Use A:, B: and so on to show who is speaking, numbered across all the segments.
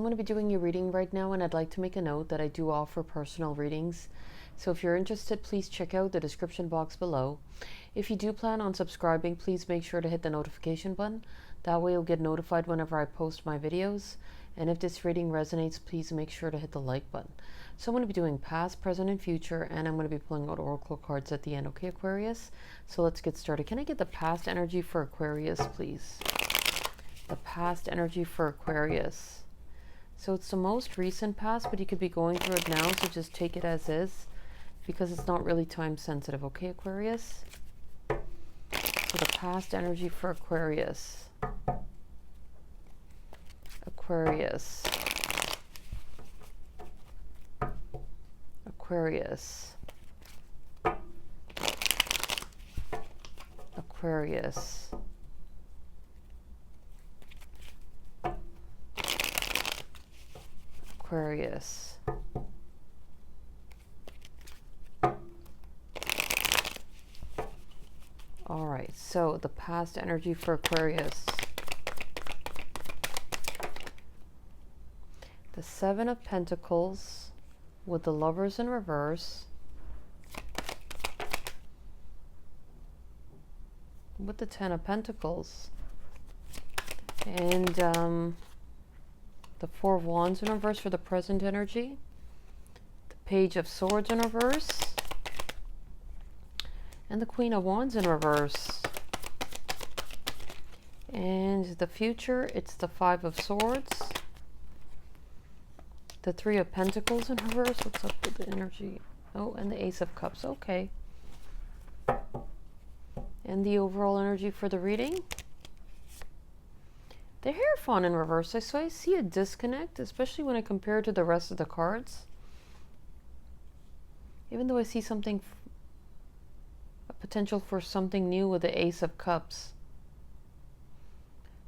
A: I'm going to be doing your reading right now, and I'd like to make a note that I do offer personal readings. So if you're interested, please check out the description box below. If you do plan on subscribing, please make sure to hit the notification button. That way you'll get notified whenever I post my videos. And if this reading resonates, please make sure to hit the like button. So I'm going to be doing past, present, and future, and I'm going to be pulling out oracle cards at the end. Okay, Aquarius? So let's get started. Can I get the past energy for Aquarius, please? The past energy for Aquarius. So it's the most recent past, but you could be going through it now, so just take it as is, because it's not really time sensitive. Okay, Aquarius? So the past energy for Aquarius. Aquarius. Aquarius. Aquarius. Aquarius. All right, so the past energy for Aquarius. The Seven of Pentacles with the Lovers in reverse. With the Ten of Pentacles. And the Four of Wands in reverse for the present energy. The Page of Swords in reverse. And the Queen of Wands in reverse. And the future, it's the Five of Swords. The Three of Pentacles in reverse. What's up with the energy? Oh, and the Ace of Cups. Okay. And the overall energy for the reading. The Hierophant in reverse. So I see a disconnect, especially when I compare to the rest of the cards. Even though I see something, a potential for something new with the Ace of Cups.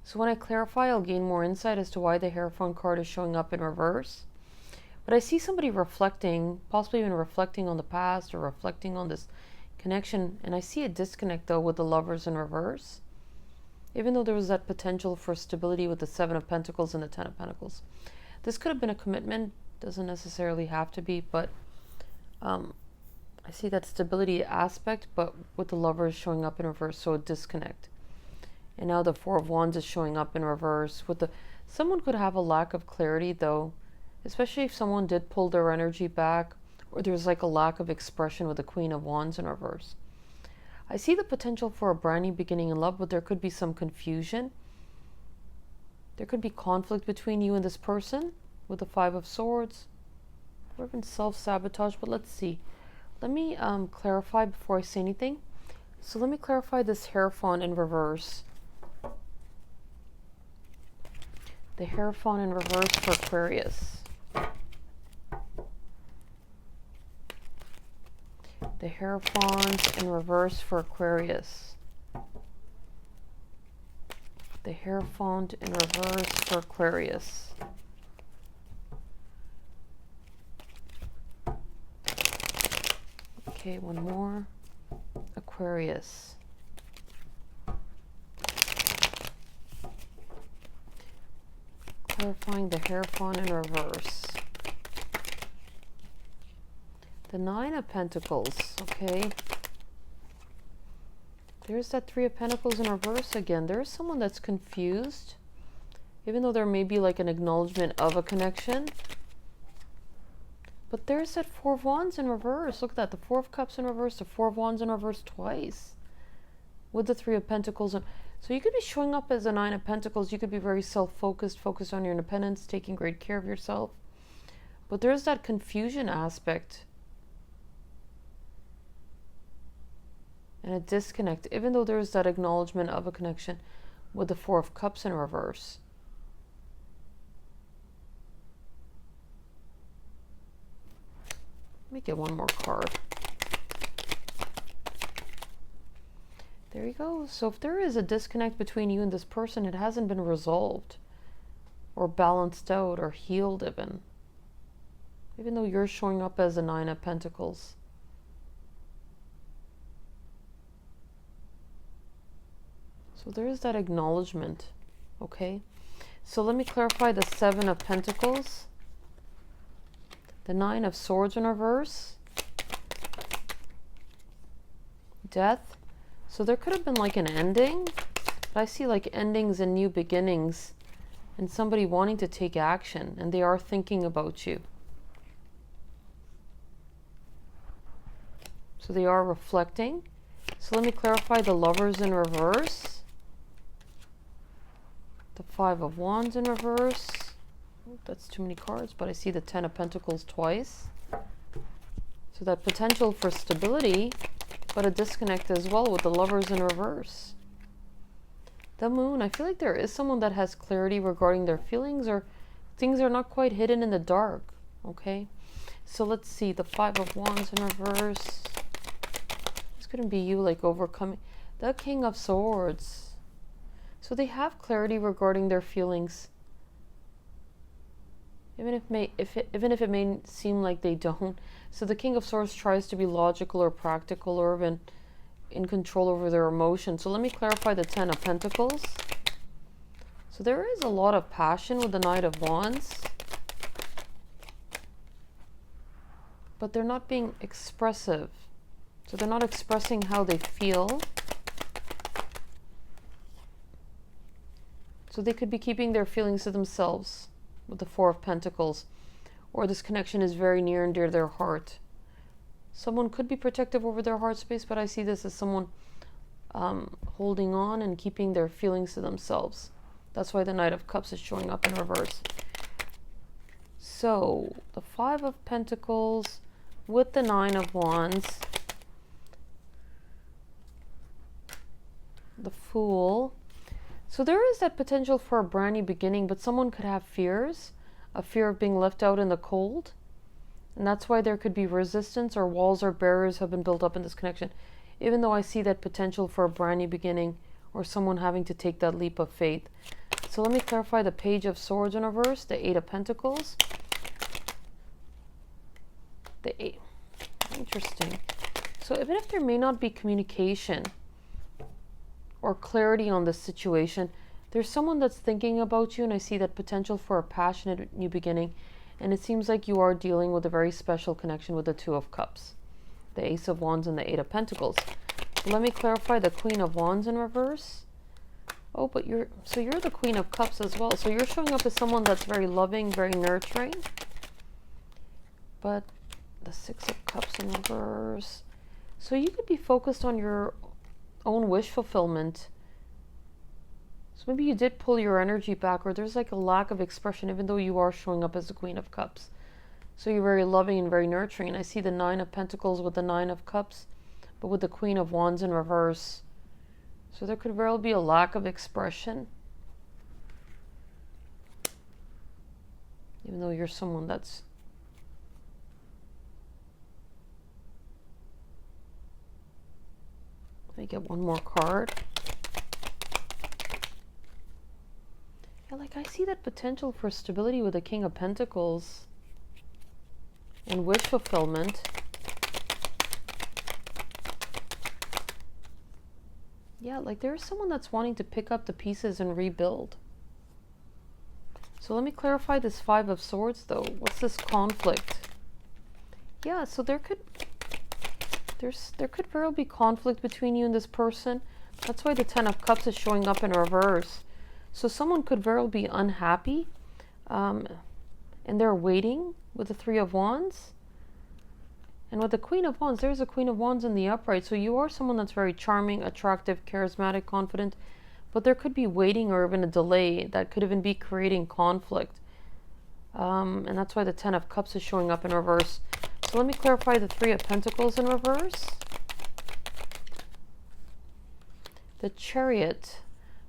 A: So when I clarify, I'll gain more insight as to why the Hierophant card is showing up in reverse. But I see somebody reflecting, possibly even reflecting on the past or reflecting on this connection. And I see a disconnect, though, with the Lovers in reverse. Even though there was that potential for stability with the Seven of Pentacles and the Ten of Pentacles. This could have been a commitment. Doesn't necessarily have to be, but I see that stability aspect, but with the Lovers showing up in reverse, so a disconnect. And now the Four of Wands is showing up in reverse. With the someone could have a lack of clarity, though, especially if someone did pull their energy back, or there's like a lack of expression with the Queen of Wands in reverse. I see the potential for a brand new beginning in love, but there could be some confusion. There could be conflict between you and this person with the Five of Swords, or even self-sabotage, but let's see. Let me clarify before I say anything. So let me clarify this Hierophant in reverse. The Hierophant in reverse for Aquarius. The Hierophant in reverse for Aquarius. The Hierophant in reverse for Aquarius. Okay, one more. Aquarius. Clarifying the Hierophant in reverse. The Nine of Pentacles, okay. There's that Three of Pentacles in reverse again. There's someone that's confused, even though there may be like an acknowledgement of a connection. But there's that Four of Wands in reverse. Look at that, the Four of Cups in reverse, the Four of Wands in reverse twice. With the Three of Pentacles. So you could be showing up as a Nine of Pentacles. You could be very self-focused, focused on your independence, taking great care of yourself. But there's that confusion aspect. And a disconnect, even though there's that acknowledgement of a connection with the Four of Cups in reverse. Let me get one more card. There you go. So if there is a disconnect between you and this person, it hasn't been resolved or balanced out or healed even though you're showing up as a Nine of Pentacles. So there is that acknowledgement, okay? So let me clarify the Seven of Pentacles, the Nine of Swords in reverse, Death. So there could have been like an ending, but I see like endings and new beginnings and somebody wanting to take action, and they are thinking about you. So they are reflecting. So let me clarify the Lovers in reverse, the Five of Wands in reverse. Oh, that's too many cards, but I see the Ten of Pentacles twice. So that potential for stability, but a disconnect as well with the Lovers in reverse. The Moon, I feel like there is someone that has clarity regarding their feelings, or things are not quite hidden in the dark. Okay, so let's see, the Five of Wands in reverse. This couldn't be you, like overcoming the King of Swords. So they have clarity regarding their feelings, even if it may seem like they don't. So the King of Swords tries to be logical or practical, or even in control over their emotions. So let me clarify the Ten of Pentacles. So there is a lot of passion with the Knight of Wands, but they're not being expressive. So they're not expressing how they feel. So they could be keeping their feelings to themselves with the Four of Pentacles, or this connection is very near and dear to their heart. Someone could be protective over their heart space, but I see this as someone holding on and keeping their feelings to themselves. That's why the Knight of Cups is showing up in reverse. So the Five of Pentacles with the Nine of Wands, the Fool. So there is that potential for a brand new beginning, but someone could have fears, a fear of being left out in the cold. And that's why there could be resistance, or walls or barriers have been built up in this connection. Even though I see that potential for a brand new beginning, or someone having to take that leap of faith. So let me clarify the Page of Swords in reverse, the Eight of Pentacles. The Eight. Interesting. So even if there may not be communication or clarity on this situation, there's someone that's thinking about you, and I see that potential for a passionate new beginning. And it seems like you are dealing with a very special connection with the Two of Cups, the Ace of Wands and the Eight of Pentacles. Let me clarify the Queen of Wands in reverse. Oh, but you're the Queen of Cups as well. So you're showing up as someone that's very loving, very nurturing. But the Six of Cups in reverse. So you could be focused on your own wish fulfillment. So maybe you did pull your energy back, or there's like a lack of expression, even though you are showing up as the Queen of Cups. So you're very loving and very nurturing. And I see the Nine of Pentacles with the Nine of Cups, but with the Queen of Wands in reverse. So there could very well be a lack of expression, even though you're someone that's let me get one more card. Yeah, like I see that potential for stability with the King of Pentacles and wish fulfillment. Yeah, like there's someone that's wanting to pick up the pieces and rebuild. So let me clarify this Five of Swords though. What's this conflict? Yeah, so there could very well be conflict between you and this person. That's why the Ten of Cups is showing up in reverse. So someone could very well be unhappy, and they're waiting with the Three of Wands. And with the Queen of Wands, there's a Queen of Wands in the upright. So you are someone that's very charming, attractive, charismatic, confident. But there could be waiting or even a delay that could even be creating conflict. And that's why the Ten of Cups is showing up in reverse. So let me clarify the Three of Pentacles in reverse. The Chariot.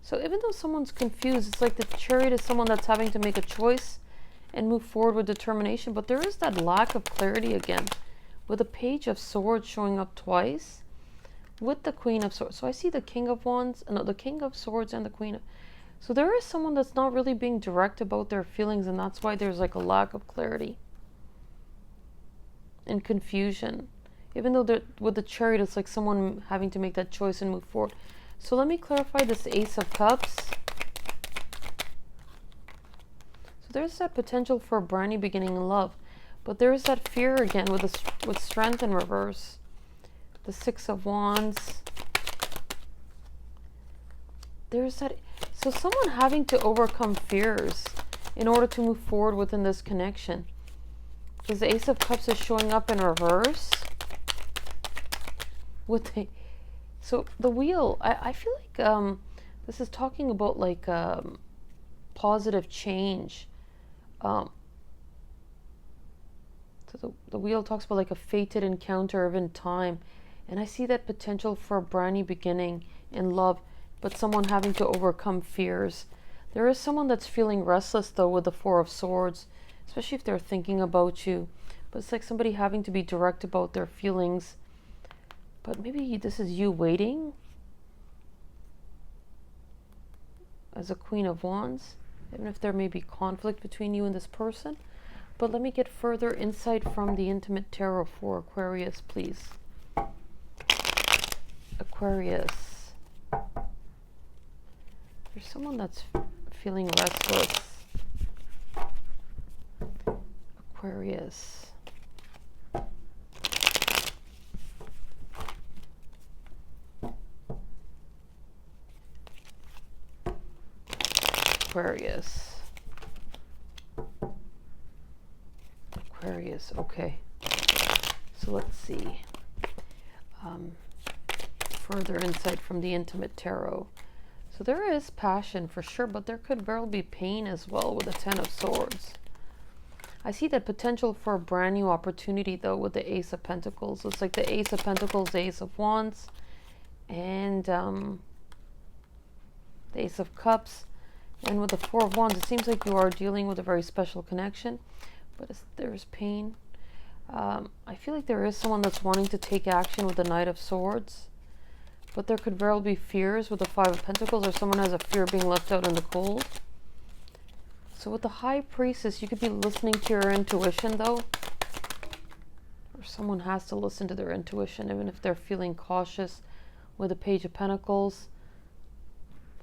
A: So even though someone's confused, it's like the Chariot is someone that's having to make a choice and move forward with determination. But there is that lack of clarity again, with the Page of Swords showing up twice, with the Queen of Swords. So I see the King of Wands, no, the King of Swords and the Queen of... So there is someone that's not really being direct about their feelings, and that's why there's like a lack of clarity and confusion. Even though with the Chariot, it's like someone having to make that choice and move forward. So let me clarify this Ace of Cups there's that potential for a brand new beginning in love. But there is that fear again with strength in reverse. The Six of Wands. There's that. So someone having to overcome fears in order to move forward within this connection. Because the Ace of Cups is showing up in reverse. So the Wheel, I feel like this is talking about like positive change. So the Wheel talks about like a fated encounter of in time. And I see that potential for a brand new beginning in love, but someone having to overcome fears. There is someone that's feeling restless though with the Four of Swords, especially if they're thinking about you. But it's like somebody having to be direct about their feelings. But maybe this is you waiting as a Queen of Wands, even if there may be conflict between you and this person. But let me get further insight from the Intimate Tarot for Aquarius, please. Aquarius. There's someone that's feeling restless. Aquarius. Aquarius. Aquarius, okay. So let's see. Further insight from the Intimate Tarot. So there is passion for sure, but there could very well be pain as well with the Ten of Swords. I see that potential for a brand new opportunity though with the Ace of Pentacles. So it's like the Ace of Pentacles, the Ace of Wands, and the Ace of Cups. And with the Four of Wands, it seems like you are dealing with a very special connection, but there's pain. I feel like there is someone that's wanting to take action with the Knight of Swords, but there could very well be fears with the Five of Pentacles, or someone has a fear being left out in the cold. So with the High Priestess, you could be listening to your intuition though, or someone has to listen to their intuition, even if they're feeling cautious with the Page of Pentacles.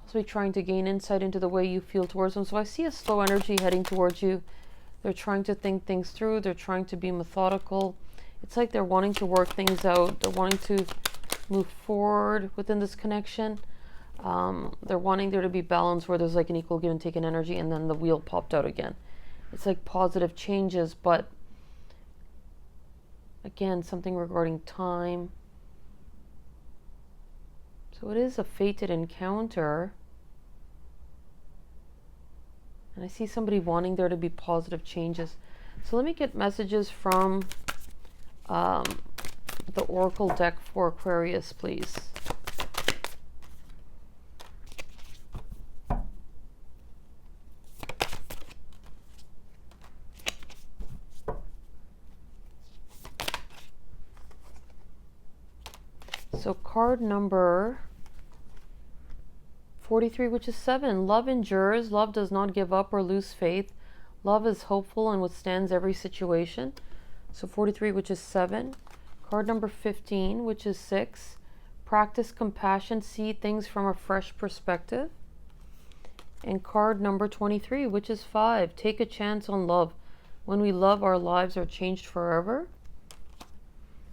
A: Possibly trying to gain insight into the way you feel towards them. So I see a slow energy heading towards you. They're trying to think things through. They're trying to be methodical. It's like they're wanting to work things out. They're wanting to move forward within this connection. They're wanting there to be balance where there's like an equal give and take in energy, and then the Wheel popped out again. It's like positive changes, but again, something regarding time. So it is a fated encounter. And I see somebody wanting there to be positive changes. So let me get messages from the Oracle deck for Aquarius, please. So card number 43, which is 7. Love endures. Love does not give up or lose faith. Love is hopeful and withstands every situation. So 43, which is 7. Card number 15, which is 6. Practice compassion. See things from a fresh perspective. And card number 23, which is 5. Take a chance on love. When we love, our lives are changed forever.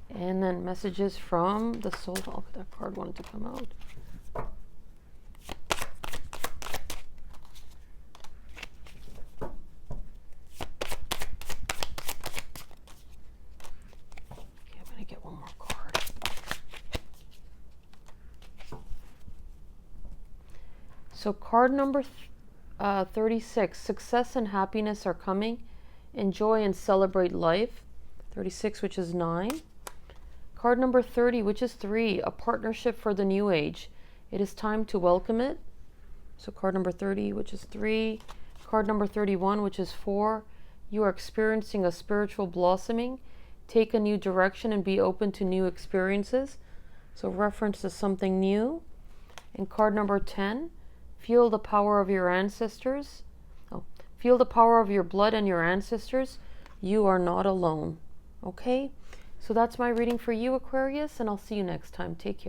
A: And then messages from the soul. Oh, that card wanted to come out. Okay, I'm going to get one more card. So card number 36. Success and happiness are coming. Enjoy and celebrate life. 36, which is 9. Card number 30, which is 3, a partnership for the new age. It is time to welcome it. So card number 30, which is 3. Card number 31, which is 4, you are experiencing a spiritual blossoming. Take a new direction and be open to new experiences. So reference to something new. And card number 10, feel the power of your ancestors. Oh, feel the power of your blood and your ancestors. You are not alone. Okay? So that's my reading for you, Aquarius, and I'll see you next time. Take care.